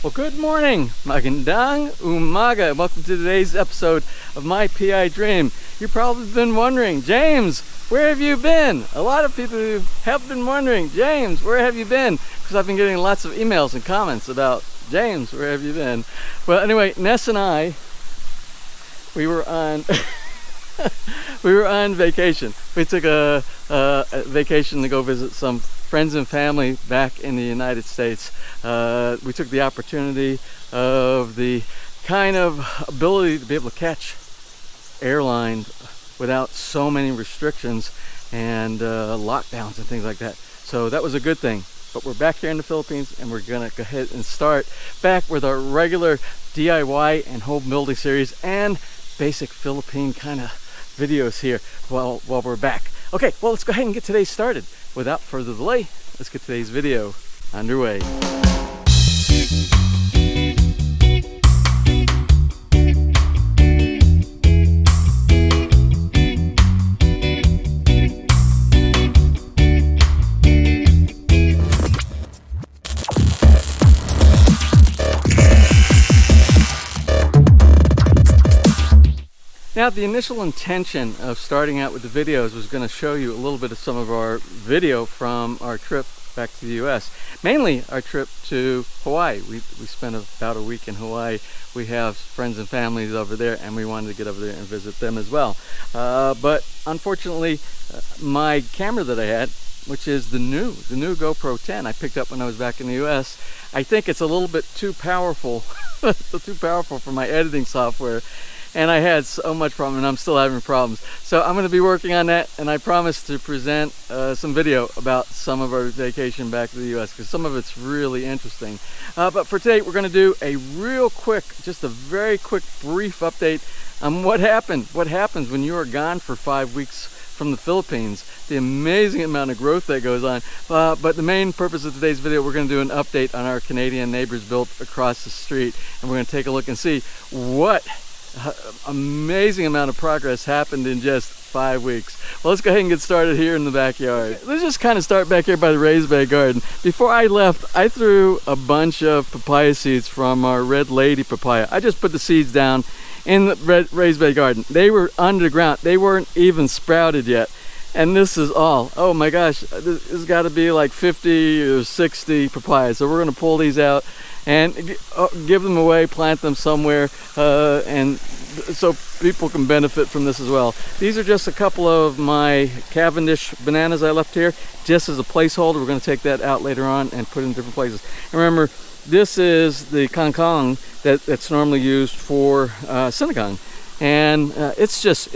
Well, good morning, magandang umaga. Welcome to today's episode of My PI Dream. You've probably been wondering, James, where have you been? A lot of people have been wondering, James, where have you been? Because I've been getting lots of emails and comments about, James, where have you been? Well, anyway, Ness and I, we were on vacation. We took a vacation to go visit some friends and family back in the United States. We took the opportunity of the kind of ability to be able to catch airlines without so many restrictions and lockdowns and things like that. So that was a good thing. But we're back here in the Philippines, and we're gonna go ahead and start back with our regular DIY and home building series and basic Philippine kind of videos here while we're back. Okay, well, let's go ahead and get today's started. Without further delay, let's get today's video underway. Now, the initial intention of starting out with the videos was going to show you a little bit of some of our video from our trip back to the US. Mainly our trip to Hawaii. We spent about a week in Hawaii. We have friends and families over there, and we wanted to get over there and visit them as well. But unfortunately, my camera that I had, which is the new GoPro 10 I picked up when I was back in the US, I think it's a little bit too powerful. Too powerful for my editing software. And I had so much problem, and I'm still having problems. So I'm going to be working on that, and I promise to present some video about some of our vacation back to the US, because some of it's really interesting. But for today, we're going to do a real quick, just a very quick, brief update on what happened. What happens when you are gone for 5 weeks from the Philippines, the amazing amount of growth that goes on. But the main purpose of today's video, we're going to do an update on our Canadian neighbors built across the street, and we're going to take a look and see what amazing amount of progress happened in just 5 weeks. Well, let's go ahead and get started here in the backyard. Let's just kind of start back here by the raised bed garden. Before I left, I threw a bunch of papaya seeds from our Red Lady papaya. I just put the seeds down in the raised bed garden. They were underground. They weren't even sprouted yet. And this is all, oh my gosh, this has got to be like 50 or 60 papayas. So we're going to pull these out and give them away, plant them somewhere, and so people can benefit from this as well. These are just a couple of my Cavendish bananas I left here, just as a placeholder. We're going to take that out later on and put it in different places. And remember, this is the kangkong that's normally used for sinigang, and it's just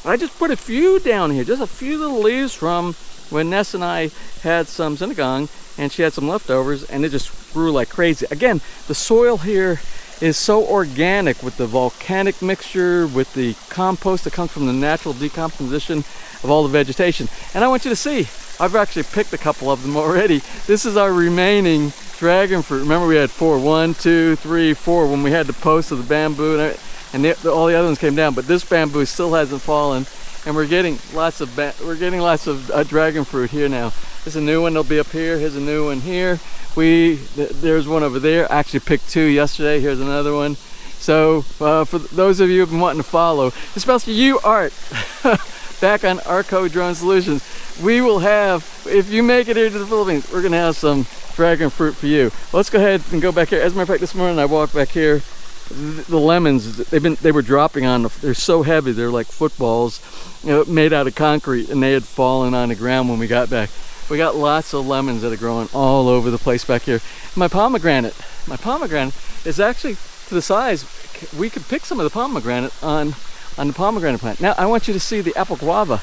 I just put a few down here, just a few little leaves from when Ness and I had some sinigang, and she had some leftovers, and it just grew like crazy. Again, the soil here is so organic with the volcanic mixture, with the compost that comes from the natural decomposition of all the vegetation. And I want you to see, I've actually picked a couple of them already. This is our remaining dragon fruit. Remember, we had 4, 1, 2, 3, 4 when we had the post of the bamboo, and all the other ones came down, but this bamboo still hasn't fallen, and we're getting lots of dragon fruit here now. There's a new one, they'll be up here. Here's a new one here. There's one over there. I actually picked 2 yesterday. Here's another one. So for those of you who've been wanting to follow, especially you, Art, back on Rycote Drone Solutions, we will have, if you make it here to the Philippines, we're gonna have some dragon fruit for you. Well, let's go ahead and go back here. As a matter of fact, this morning I walked back here. The lemons, they were dropping on they're so heavy, they're like footballs, made out of concrete, and they had fallen on the ground when we got back. We got lots of lemons that are growing all over the place back here. My pomegranate is actually to the size we could pick some of the pomegranate on the pomegranate plant. Now I want you to see the apple guava.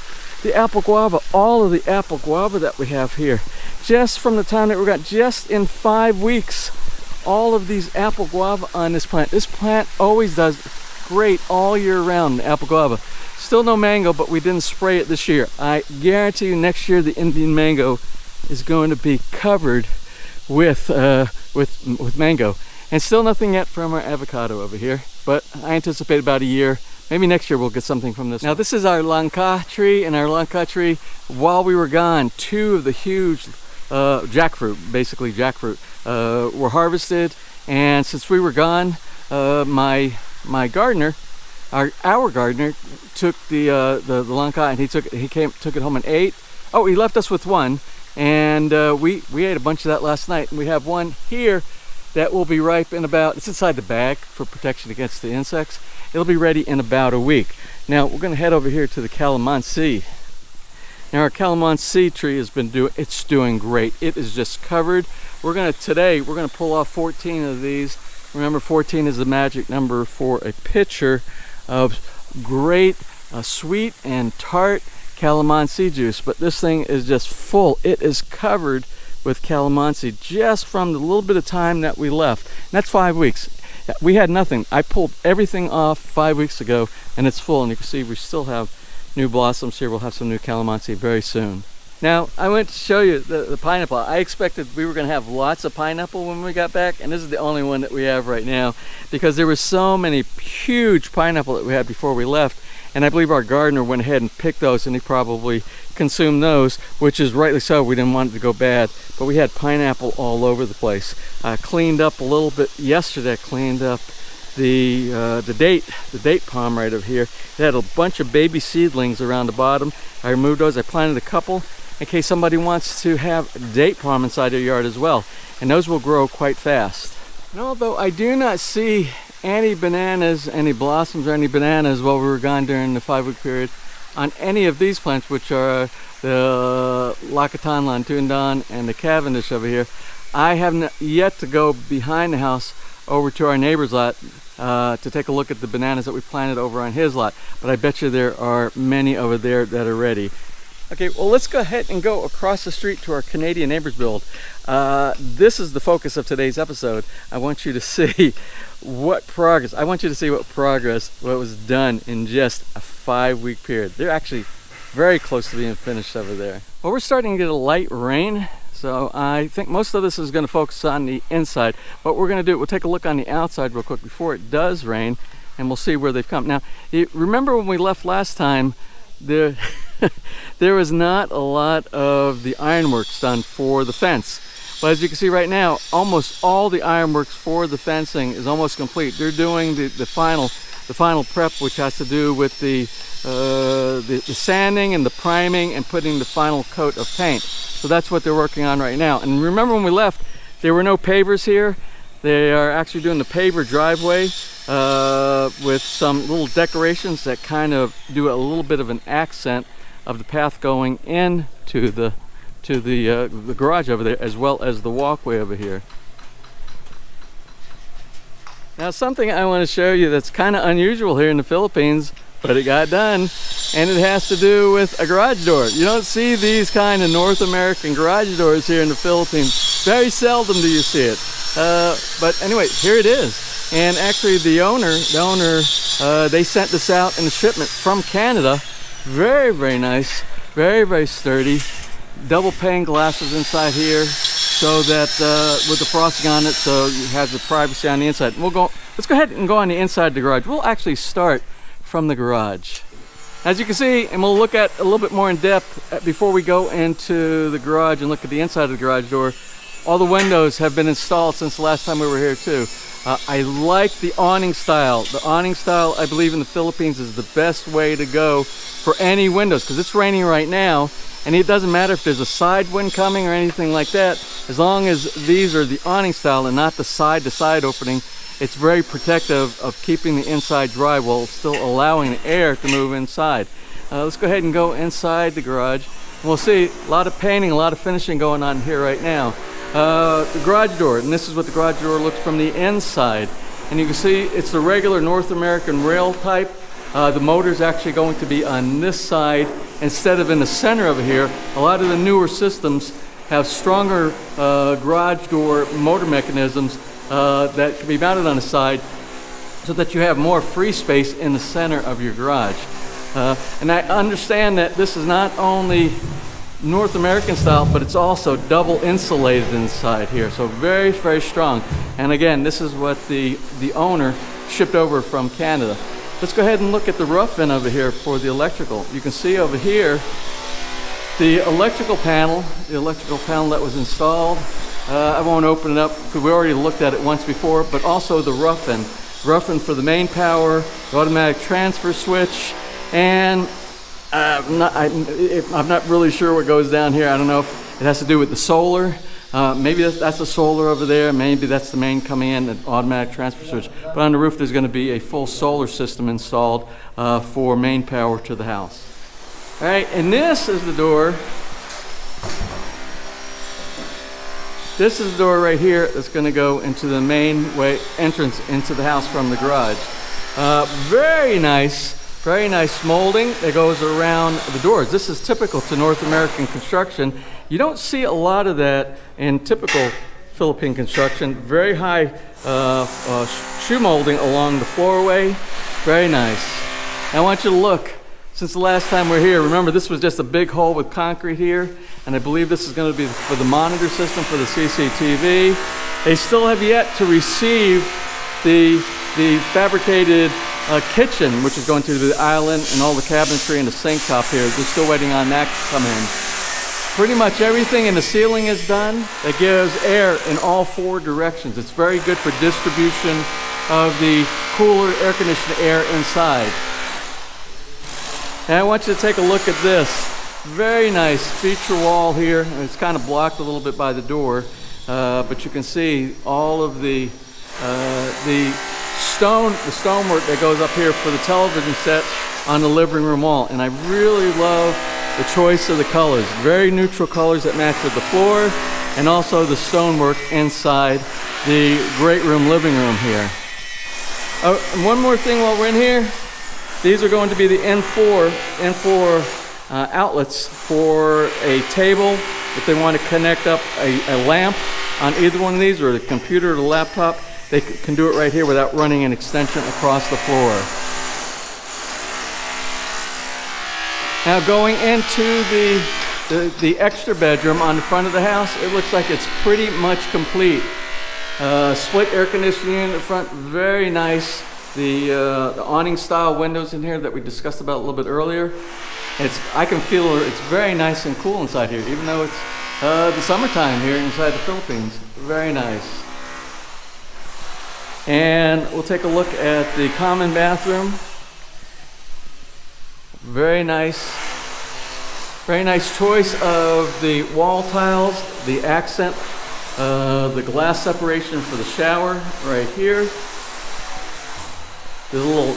All of the apple guava that we have here, just from the time that we got, just in 5 weeks, all of these apple guava on this plant. This plant always does great all year round, apple guava. Still no mango, but we didn't spray it this year. I guarantee you next year the Indian mango is going to be covered with mango. And still nothing yet from our avocado over here, but I anticipate about a year. Maybe next year we'll get something from this. Now this is our langka tree, and our langka tree, while we were gone, 2 of the huge jackfruit, basically jackfruit, were harvested, And since we were gone, my gardener, our gardener, took the lanka, and he took it home and ate. Oh, he left us with one, and we ate a bunch of that last night. And we have one here that will be ripe in about, it's inside the bag for protection against the insects. It'll be ready in about a week. Now we're going to head over here to the calamansi. Now our calamansi tree has been doing great. It is just covered. Today we're gonna pull off 14 of these. Remember, 14 is the magic number for a pitcher of great sweet and tart calamansi juice. But this thing is just full. It is covered with calamansi just from the little bit of time that we left. And that's 5 weeks. We had nothing. I pulled everything off 5 weeks ago, and it's full. And you can see we still have new blossoms here. We'll have some new calamansi very soon. Now, I went to show you the pineapple. I expected we were going to have lots of pineapple when we got back, and this is the only one that we have right now, because there were so many huge pineapple that we had before we left. And I believe our gardener went ahead and picked those, and he probably consumed those, which is rightly so. We didn't want it to go bad, but we had pineapple all over the place. I cleaned up a little bit yesterday. I cleaned up the date palm right over here. It had a bunch of baby seedlings around the bottom. I removed those. I planted a couple in case somebody wants to have date palm inside their yard as well, and those will grow quite fast. And although I do not see any bananas, any blossoms or any bananas while we were gone during the 5-week period on any of these plants, which are the Lyre, Lantundon, and the Cavendish over here, I have yet to go behind the house over to our neighbor's lot to take a look at the bananas that we planted over on his lot. But I bet you there are many over there that are ready. Okay, well, let's go ahead and go across the street to our Canadian neighbors build. This is the focus of today's episode. I want you to see what progress what was done in just a 5-week period. They're actually very close to being finished over there. Well, we're starting to get a light rain, so I think most of this is going to focus on the inside. What we're going to do, we'll take a look on the outside real quick before it does rain, and we'll see where they've come. Now, you remember when we left last time, there was not a lot of the ironworks done for the fence. But as you can see right now, almost all the ironworks for the fencing is almost complete. They're doing the final prep, which has to do with the sanding and the priming and putting the final coat of paint. So that's what they're working on right now. And remember when we left, there were no pavers here. They are actually doing the paver driveway with some little decorations that kind of do a little bit of an accent of the path going into the garage over there, as well as the walkway over here. Now, something I want to show you that's kind of unusual here in the Philippines, but it got done, and it has to do with a garage door. You don't see these kind of North American garage doors here in the Philippines. Very seldom do you see it. But anyway, here it is. And actually the owner, they sent this out in a shipment from Canada. Very, very nice, very, very sturdy. Double pane glasses inside here, so that with the frosting on it, so you have the privacy on the inside. Let's go ahead and go on the inside of the garage. We'll actually start from the garage. As you can see, and we'll look at a little bit more in depth before we go into the garage and look at the inside of the garage door. All the windows have been installed since the last time we were here too. I like the awning style. The awning style, I believe, in the Philippines is the best way to go for any windows, because it's raining right now, and it doesn't matter if there's a side wind coming or anything like that. As long as these are the awning style and not the side-to-side opening, it's very protective of keeping the inside dry while still allowing the air to move inside. Let's go ahead and go inside the garage. We'll see a lot of painting, a lot of finishing going on here right now. The garage door, and this is what the garage door looks from the inside. And you can see it's the regular North American rail type. The motor's actually going to be on this side instead of in the center over here. A lot of the newer systems have stronger garage door motor mechanisms that can be mounted on the side, so that you have more free space in the center of your garage. And I understand that this is not only North American style, but it's also double insulated inside here, so very, very strong. And again, this is what the owner shipped over from Canada. Let's go ahead and look at the rough end over here for the electrical. You can see over here the electrical panel that was installed. I won't open it up because we already looked at it once before, but also the roughen. Roughen for the main power, the automatic transfer switch, and I'm not really sure what goes down here. I don't know if it has to do with the solar. Maybe that's the solar over there. Maybe that's the main coming in, the automatic transfer switch. But on the roof, there's going to be a full solar system installed for main power to the house. All right, and this is the door. This is the door right here that's going to go into the main entrance into the house from the garage. Very nice molding that goes around the doors. This is typical to North American construction. You don't see a lot of that in typical Philippine construction. Very high shoe molding along the floorway. Very nice. And I want you to look. Since the last time we're here, remember this was just a big hole with concrete here, and I believe this is going to be for the monitor system for the CCTV. They still have yet to receive the fabricated kitchen, which is going to the island and all the cabinetry and the sink top here. They're still waiting on that to come in. Pretty much everything in the ceiling is done. That gives air in all 4 directions. It's very good for distribution of the cooler air conditioned air inside. And I want you to take a look at this. Very nice feature wall here. It's kind of blocked a little bit by the door, but you can see all of the stonework that goes up here for the television set on the living room wall. And I really love the choice of the colors. Very neutral colors that match with the floor, and also the stonework inside the great room living room here. Oh, and one more thing while we're in here. These are going to be the N4 outlets for a table. If they want to connect up a lamp on either one of these, or the computer or the laptop, they can do it right here without running an extension across the floor. Now going into the extra bedroom on the front of the house, it looks like it's pretty much complete. Split air conditioning unit in the front, very nice. The awning style windows in here that we discussed about a little bit earlier. I can feel it's very nice and cool inside here, even though it's the summertime here inside the Philippines. Very nice. And we'll take a look at the common bathroom. Very nice choice of the wall tiles, the accent, the glass separation for the shower right here. The little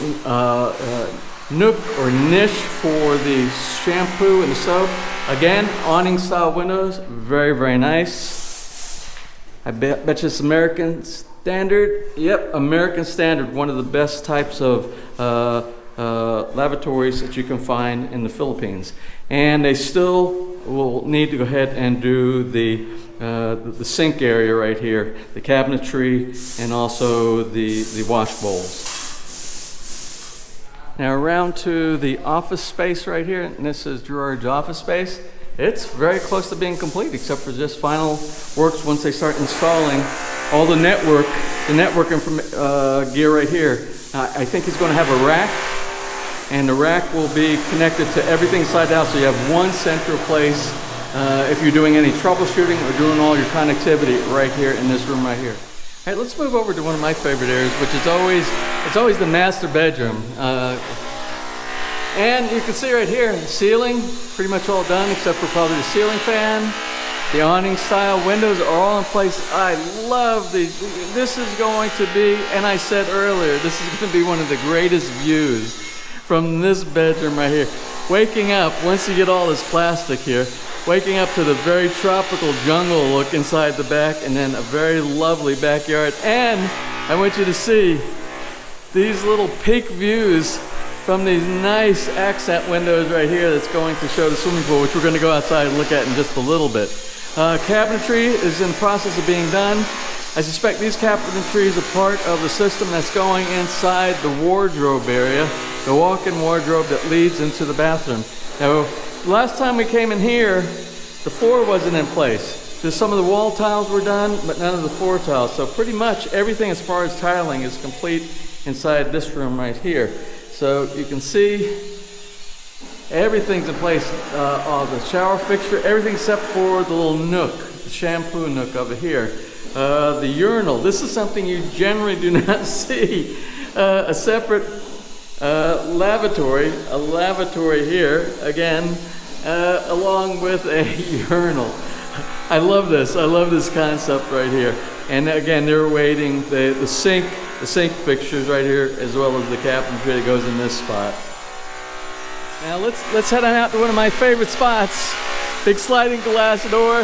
nook or niche for the shampoo and the soap. Again, awning style windows, very nice. I bet you it's American standard. Yep, American standard, one of the best types of lavatories that you can find in the Philippines. And they still will need to go ahead and do the sink area right here, the cabinetry, and also the wash bowls. Now around to the office space right here, and this is Gerard's office space. It's very close to being complete, except for just final works once they start installing all the network gear right here. I think he's going to have a rack, and the rack will be connected to everything inside the house, so you have one central place if you're doing any troubleshooting or doing all your connectivity right here in this room right here. All right, let's move over to one of my favorite areas, which is always the master bedroom. And you can see right here, the ceiling, pretty much all done except for probably the ceiling fan. The awning style windows are all in place. I love these. This is going to be, and I said earlier, this is going to be one of the greatest views from this bedroom right here. Waking up, once you get all this plastic here, waking up to the very tropical jungle look inside the back, and then a very lovely backyard. And I want you to see these little peak views from these nice accent windows right here that's going to show the swimming pool, which we're going to go outside and look at in just a little bit. Cabinetry is in the process of being done. I suspect these cabinetries are part of the system that's going inside the wardrobe area, the walk-in wardrobe that leads into the bathroom. Now, last time we came in here, the floor wasn't in place. Some of the wall tiles were done, but none of the floor tiles. So pretty much everything as far as tiling is complete inside this room right here. So you can see everything's in place. All the shower fixture, everything except for the little nook the shampoo nook over here. The urinal. This is something you generally do not see. A separate lavatory, here again, along with a urinal. I love this. I love this concept right here. And again, they're waiting the sink fixtures right here, as well as the cabinetry that goes in this spot. Now let's head on out to one of my favorite spots. Big sliding glass door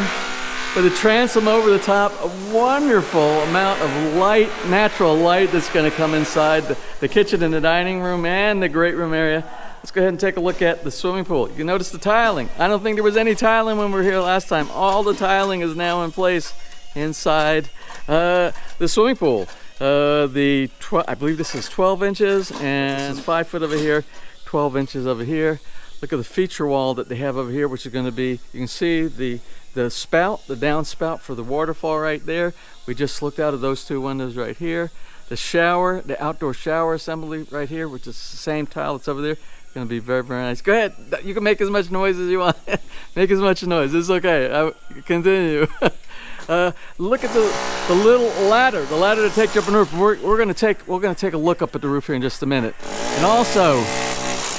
with a transom over the top. A wonderful amount of light, natural light that's going to come inside the kitchen and the dining room and the great room area. Let's go ahead and take a look at the swimming pool. You notice the tiling. I don't think there was any tiling when we were here last time. All the tiling is now in place inside the swimming pool. I believe this is 12 inches and 5 foot over here, 12 inches over here. Look at the feature wall that they have over here, which is going to be, you can see the spout, the downspout for the waterfall right there. We just looked out of those two windows right here. The shower, the outdoor shower assembly right here, which is the same tile that's over there. It's going to be very, very nice. Go ahead. You can make as much noise as you want. Make as much noise. It's okay. Continue. Look at the little ladder, the ladder to take you up on the roof. We're going to take a look up at the roof here in just a minute. And also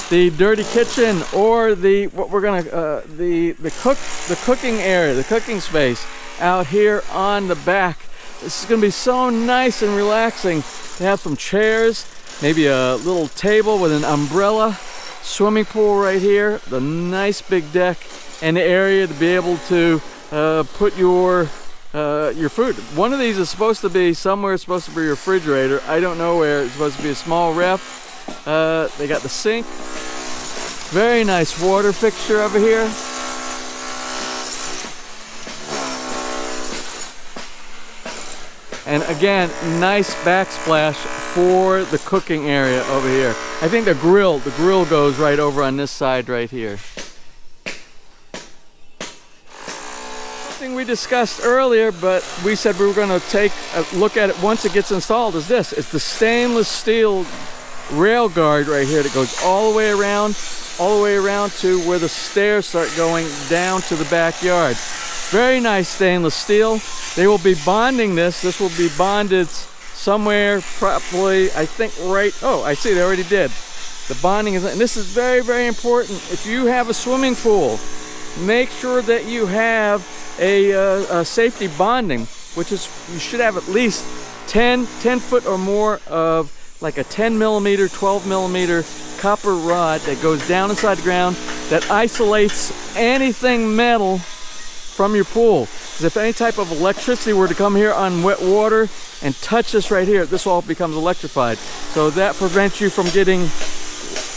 the dirty kitchen, or the cooking area, the cooking space out here on the back. This is going to be so nice and relaxing to have some chairs, maybe a little table with an umbrella, swimming pool right here, the nice big deck, and the area to be able to put your food. One of these is supposed to be somewhere, it's supposed to be your refrigerator. I don't know where. It's supposed to be a small ref. They got the sink. Very nice water fixture over here. And again, nice backsplash for the cooking area over here. I think the grill goes right over on this side right here. Something we discussed earlier, but we said we were going to take a look at it once it gets installed, is this. It's the stainless steel rail guard right here that goes all the way around to where the stairs start going down to the backyard. Very nice stainless steel. They will be bonding this. This will be bonded somewhere, probably, I think right, oh, I see, they already did. The bonding is, and this is very, very important. If you have a swimming pool, make sure that you have a safety bonding, which is, you should have at least 10 foot or more of like a 10 millimeter, 12 millimeter copper rod that goes down inside the ground that isolates anything metal from your pool. Because if any type of electricity were to come here on wet water and touch this right here, this all becomes electrified. So that prevents you from getting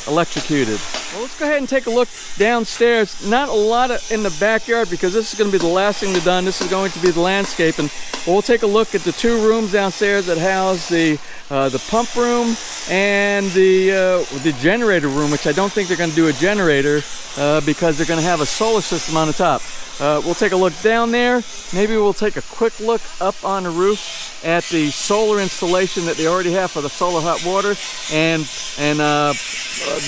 electrocuted. Well, let's go ahead and take a look downstairs. Not a lot in the backyard, because this is going to be the last thing to be done. This is going to be the landscaping. We'll take a look at the two rooms downstairs that house the pump room and the generator room, which I don't think they're going to do a generator because they're going to have a solar system on the top. We'll take a look down there. Maybe we'll take a quick look up on the roof at the solar installation that they already have for the solar hot water, and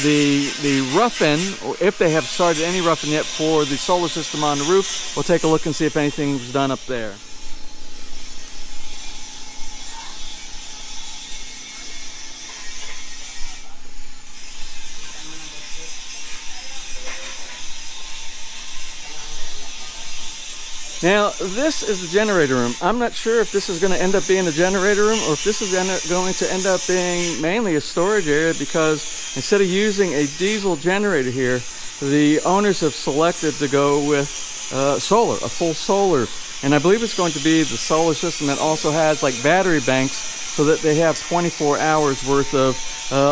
the rough-in, or if they have started any rough-in yet for the solar system on the roof. We'll take a look and see if anything's done up there. Now, this is the generator room. I'm not sure if this is going to end up being the generator room or if this is going to end up being mainly a storage area, because instead of using a diesel generator here, the owners have selected to go with solar, a full solar. And I believe it's going to be the solar system that also has like battery banks, so that they have 24 hours worth of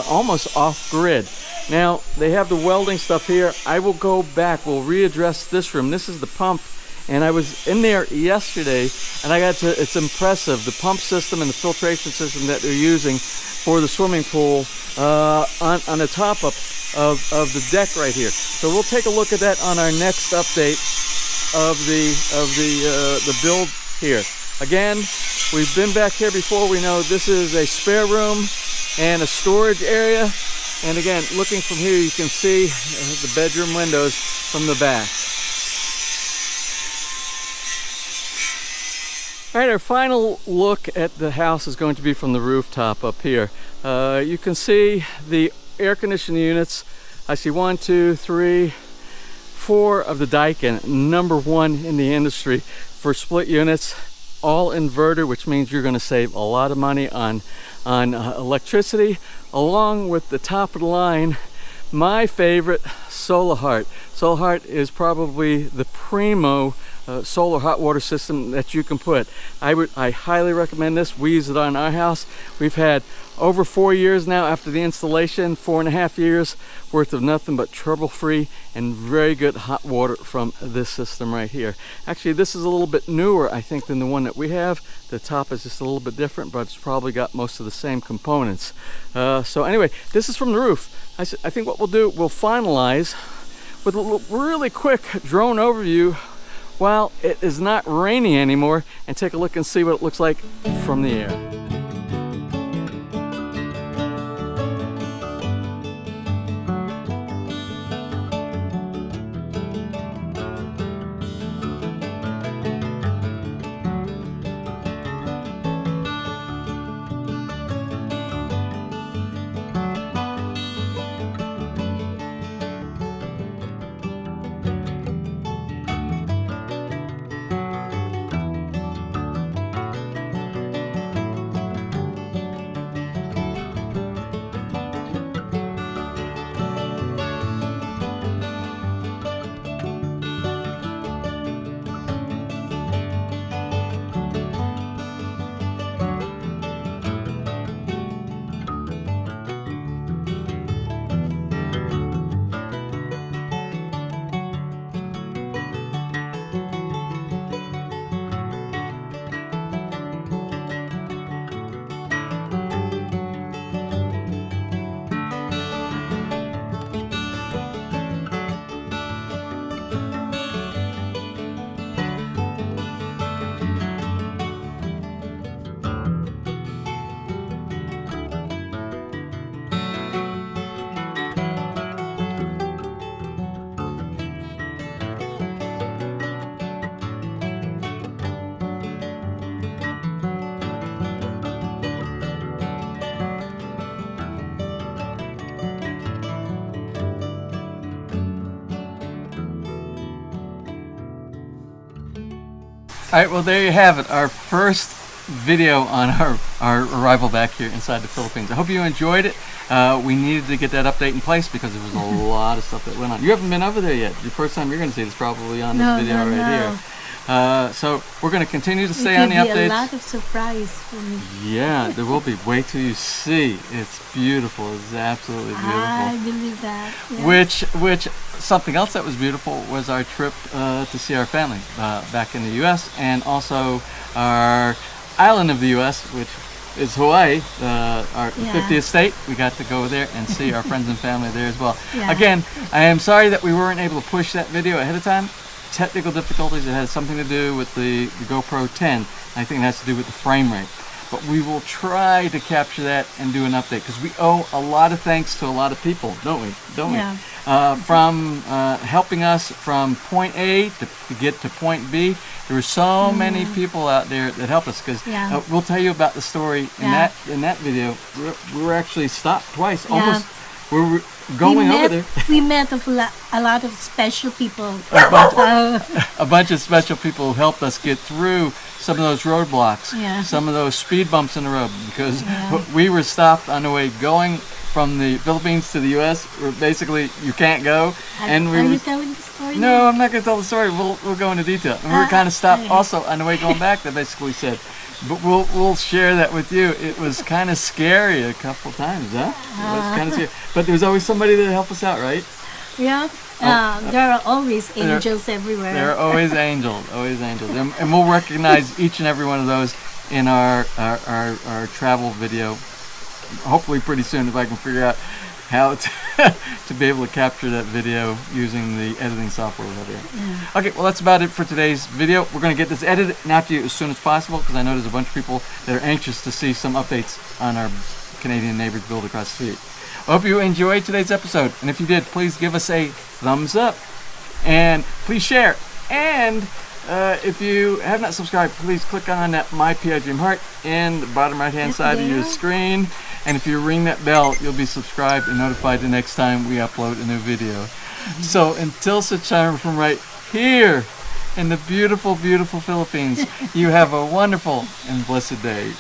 almost off-grid. Now, they have the welding stuff here. I will go back. We'll readdress this room. This is the pump. And I was in there yesterday, and I got to, it's impressive, the pump system and the filtration system that they're using for the swimming pool on the top of the deck right here. So we'll take a look at that on our next update of the build here. Again, we've been back here before. We know this is a spare room and a storage area. And again, looking from here, you can see the bedroom windows from the back. All right, our final look at the house is going to be from the rooftop up here. You can see the air conditioning units. I see 1, 2, 3, 4 of the Daikin, #1 in the industry for split units, all inverter, which means you're going to save a lot of money on electricity, along with the top of the line, my favorite, Solar Heart. Solar Heart is probably the primo solar hot water system that you can put. I highly recommend this. We use it on our house. We've had over 4 years now after the installation, 4.5 years worth of nothing but trouble-free and very good hot water from this system right here. Actually, this is a little bit newer, I think, than the one that we have. The top is just a little bit different, but it's probably got most of the same components. So anyway, this is from the roof. I think what we'll do, we'll finalize with a really quick drone overview while it is not raining anymore, and take a look and see what it looks like from the air. All right, well, there you have it, our first video on our arrival back here inside the Philippines. I hope you enjoyed it. We needed to get that update in place because there was a lot of stuff that went on. You haven't been over there yet. The first time you're going to see this probably on this video here. So we're going to continue to stay on the updates. A lot of surprise for me. Yeah, there will be. Wait till you see. It's beautiful. It's absolutely beautiful. I believe that. Yes. Which something else that was beautiful was our trip to see our family back in the U.S. and also our island of the U.S., which is Hawaii, our 50th state. We got to go there and see our friends and family there as well. Yeah. Again, I am sorry that we weren't able to push that video ahead of time. Technical difficulties. It has something to do with the GoPro 10. I think it has to do with the frame rate. But we will try to capture that and do an update because we owe a lot of thanks to a lot of people, don't we? Yeah. From helping us from point A to get to point B. There were so many people out there that helped us because we'll tell you about the story in that video. We were actually stopped twice, almost. We were going over there. We met a lot of special people. A bunch of special people who helped us get through some of those roadblocks, some of those speed bumps in the road, because we were stopped on the way going from the Philippines to the U.S. where basically you can't go. Are you telling the story? No, I'm not going to tell the story. We'll go into detail. And we were kind of stopped also on the way going back. They basically said, but we'll share that with you. It was kind of scary a couple times, huh? It was kind of scary. But there was always somebody to help us out, right? Yeah. There are always angels everywhere. There are always angels, and we'll recognize each and every one of those in our travel video. Hopefully, pretty soon, if I can figure out how to be able to capture that video using the editing software we have here. Okay, well, that's about it for today's video. We're going to get this edited and out to you as soon as possible because I know there's a bunch of people that are anxious to see some updates on our Canadian neighbors build across the street. I hope you enjoyed today's episode, and if you did, please give us a thumbs up, and please share, and If you have not subscribed, please click on that My PI Dream Heart in the bottom right hand side of your screen. And if you ring that bell, you'll be subscribed and notified the next time we upload a new video. So until such time from right here in the beautiful, beautiful Philippines, you have a wonderful and blessed day.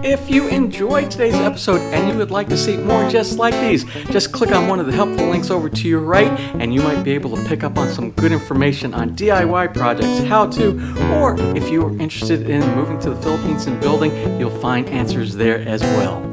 If you enjoyed today's episode and you would like to see more just like these, just click on one of the helpful links over to your right and you might be able to pick up on some good information on DIY projects, how to, or if you are interested in moving to the Philippines and building, you'll find answers there as well.